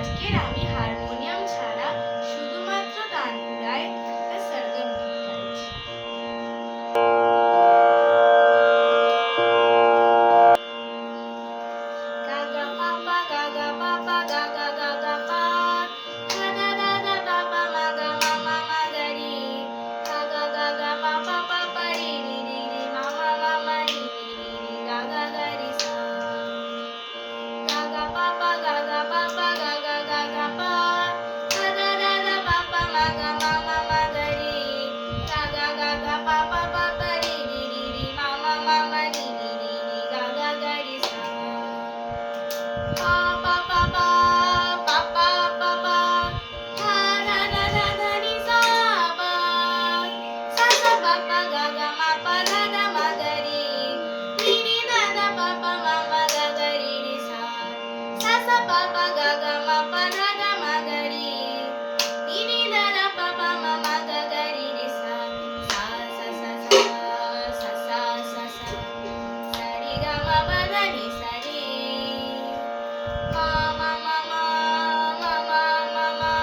আজকের আমি হারমোনিয়াম ছাড়া শুধুমাত্র তানপুরায় একটা সরগম গীত গাইছি। গাগা পাপা গাগা পাপা গাগা গাগা পা দাদা দাদা পাপা মাগা মামা মাগারি গাগা গাগা পাপা পাপা রি রি রি রি মামা মামা রি রি রি রি গাগা গারি সা গাগা পাপা গাগা পাপা গাগা গাগা পা দাদা দাদা পাপা মাগা মামা মাগারি গাগা গাগা পাপা পাপা রি রি রি রি মামা মামা রি রি রি রি গাগা গারি সা pa pa pa pa pa pa pa pa ha da da da da ni sa pa sa sa pa pa ga ga ma pa da da ma ga ri ni da da pa pa ma ma ga ga ri ri sa sa pa pa ga ga ma pa da da ma ga ri ni da da pa pa ma ma ga ga ri ri sa sa sa sa sa sa sa sa sa ri ga ma pa da ni sa ri ma ma ma ma ma ma ma ma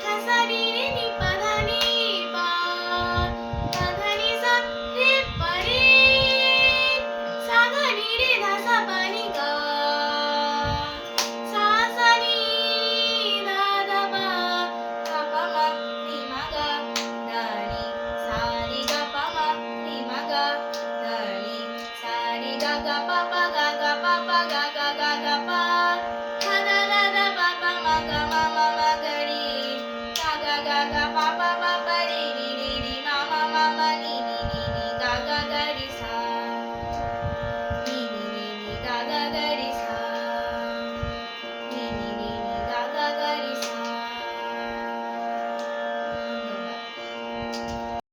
tha sa ri ri ni pa dha ni pa pa dha ni sa re pa re sa ga ni re dha sa pa ni ga sa sa ni da da pa pa ma ni ma ga da ni sa ni ga pa ma ni ma ga da ni sa ni ga ga pa pa ga ga pa pa ga ga ga ga pa ha da da da pa pa ma ga ma ma ma ga ri ga ga ga ga pa pa pa pa ri ri ri ri ma ma ma ma ni ni ni ni ga ga ga ri sa ni ni ni ni ga ga ga ri sa ni ni ni ni ga ga ga ri sa ধন্যবাদ।